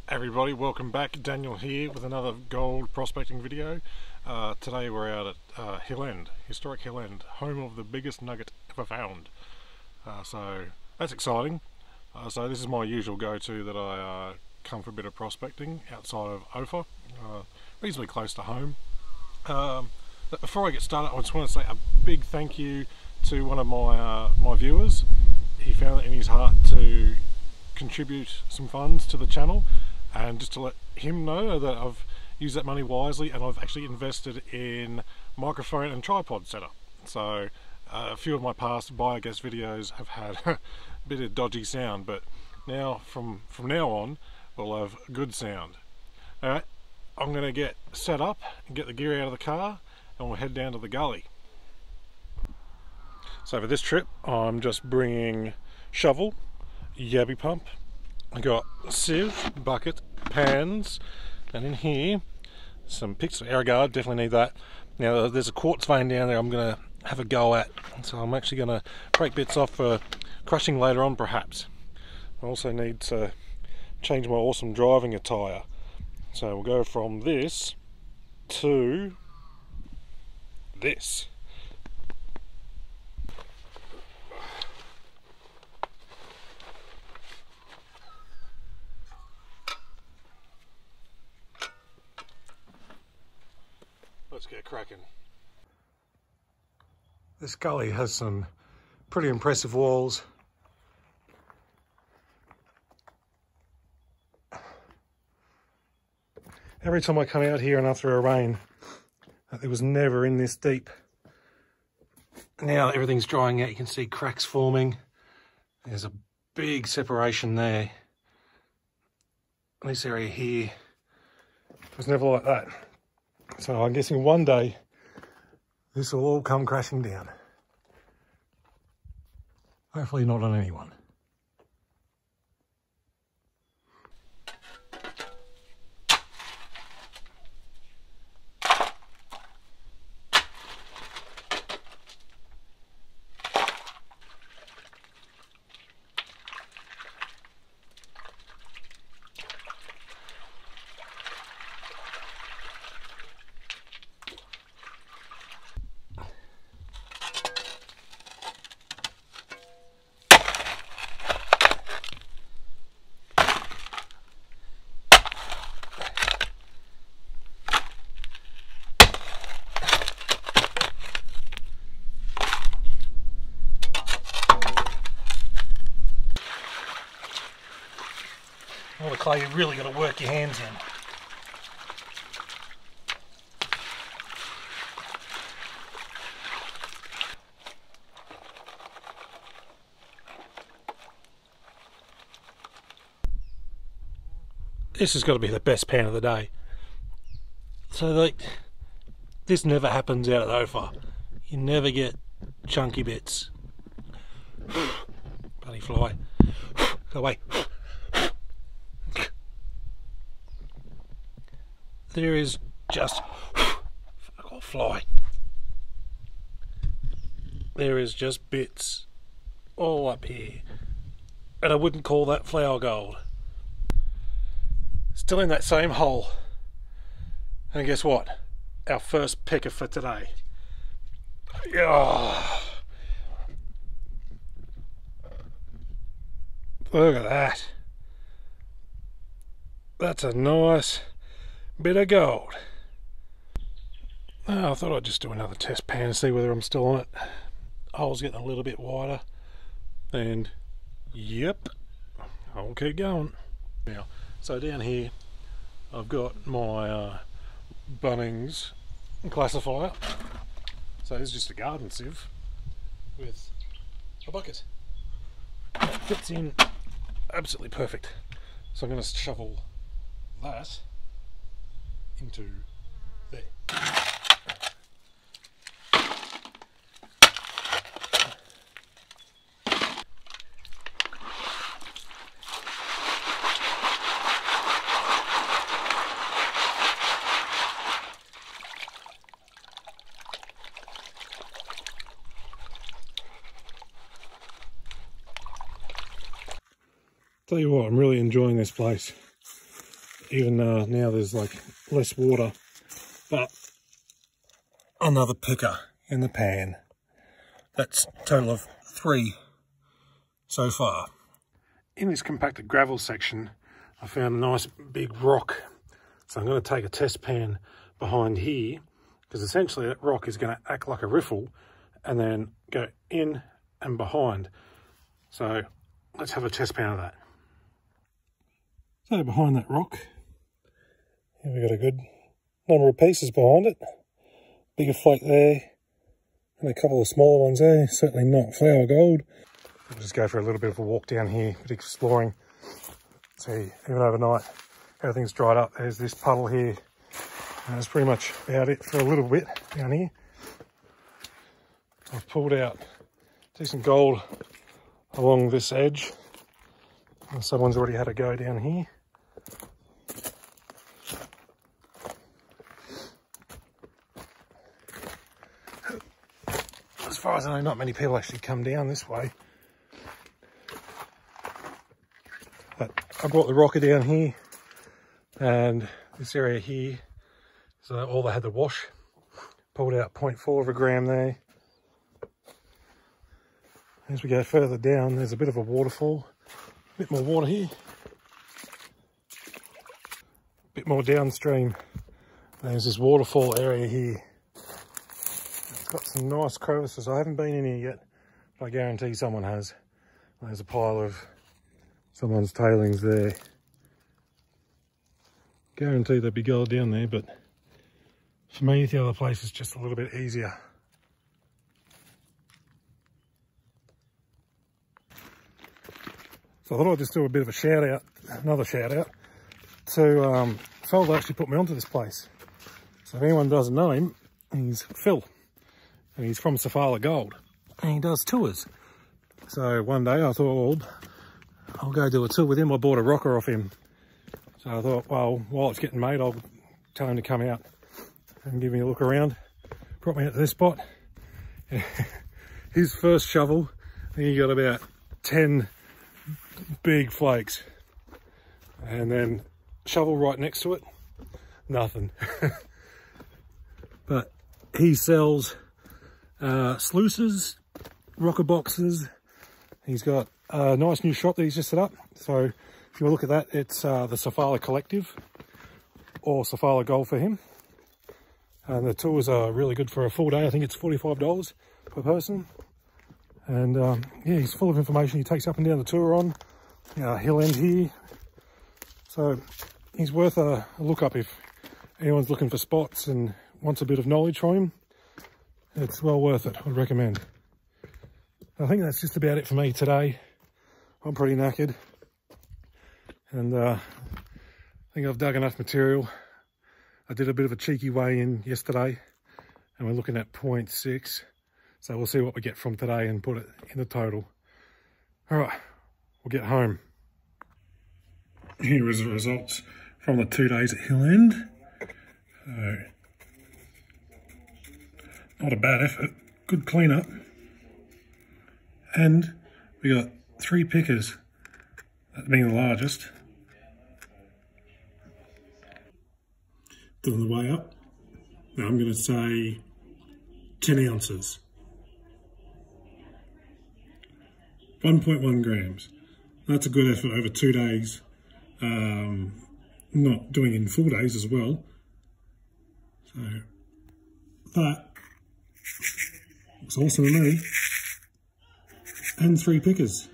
Everybody, welcome back. Daniel here with another gold prospecting video. Today we're out at Hill End, historic Hill End, home of the biggest nugget ever found. So that's exciting. So this is my usual go-to that I come for a bit of prospecting outside of Ophir, reasonably close to home. But before I get started, I just want to say a big thank you to one of my viewers. He found it in his heart to contribute some funds to the channel, and just to let him know that I've used that money wisely and I've actually invested in microphone and tripod setup. So a few of my past biogas videos have had a bit of dodgy sound, but now from now on we'll have good sound. Alright, I'm going to get set up and get the gear out of the car and we'll head down to the gully. So for this trip I'm just bringing shovel, yabby pump, I got a sieve, bucket, pans, and in here some picks of air guard, definitely need that. Now there's a quartz vein down there I'm going to have a go at, so I'm actually going to break bits off for crushing later on perhaps. I also need to change my awesome driving attire, so we'll go from this to this. Let's get cracking. This gully has some pretty impressive walls. Every time I come out here and after a rain, it was never in this deep. Now everything's drying out, you can see cracks forming. There's a big separation there. This area here was never like that. So I'm guessing one day this will all come crashing down. Hopefully not on anyone. All the clay, you've really got to work your hands in. This has got to be the best pan of the day. So this never happens out at Ophir. You never get chunky bits. Bloody fly. Go away. There is just fuck off, fly. There is just bits all up here, and I wouldn't call that flower gold. Still in that same hole, and guess what? Our first picker for today. Yeah. Look at that. That's a nice bit of gold. Oh, I thought I'd just do another test pan and see whether I'm still on it. Hole's getting a little bit wider, and yep, I'll keep going. Now, so down here I've got my Bunnings Classifier. So this is just a garden sieve with a bucket. It fits in absolutely perfect. So I'm going to shovel that into there. Tell you what, I'm really enjoying this place. even now there's like less water. But another picker in the pan. That's a total of 3 so far. In this compacted gravel section, I found a nice big rock. So I'm going to take a test pan behind here, because essentially that rock is going to act like a riffle and then go in and behind. So let's have a test pan of that. So behind that rock, here we've got a good number of pieces behind it. Bigger flake there, and a couple of smaller ones there. Certainly not flour gold. We'll just go for a little bit of a walk down here, a bit exploring. See, even overnight, everything's dried up. There's this puddle here. And that's pretty much about it for a little bit down here. I've pulled out decent gold along this edge. And someone's already had a go down here. As far as I know, not many people actually come down this way. But I brought the rocker down here, and this area here, so all they had to wash. Pulled out 0.4 of a gram there. As we go further down, there's a bit of a waterfall. A bit more water here. A bit more downstream. There's this waterfall area here. It's got some nice crevices. I haven't been in here yet, but I guarantee someone has. There's a pile of someone's tailings there. Guarantee there'd be gold down there, but for me, the other place is just a little bit easier. So I thought I'd just do a bit of a shout out, another shout out, to a fellow that actually put me onto this place. So if anyone doesn't know him, he's Phil, and he's from Safala Gold, and he does tours. So one day I thought, well, I'll go do a tour with him. I bought a rocker off him. So I thought, well, while it's getting made, I'll tell him to come out and give me a look around. Brought me out to this spot. His first shovel, I think he got about 10 big flakes. And then shovel right next to it, nothing. But he sells sluices, rocker boxes. He's got a nice new shop that he's just set up. So if you look at that, it's the Safala Collective, or Safala Gold for him. And the tours are really good for a full day. I think it's $45 per person. And yeah, he's full of information. He takes up and down the tour on Hill End here. So he's worth a look up if anyone's looking for spots and wants a bit of knowledge from him. It's well worth it, I'd recommend. I think that's just about it for me today. I'm pretty knackered. And I think I've dug enough material. I did a bit of a cheeky weigh-in yesterday, and we're looking at 0.6. So we'll see what we get from today and put it in the total. All right, we'll get home. Here is the results from the 2 days at Hill End. So, not a bad effort, good cleanup. And we got 3 pickers, that being the largest. Doing the way up. Now I'm going to say 10 ounces. 1.1 grams. That's a good effort over 2 days. Not doing it in full days as well. So that looks awesome to me. And 3 pickers.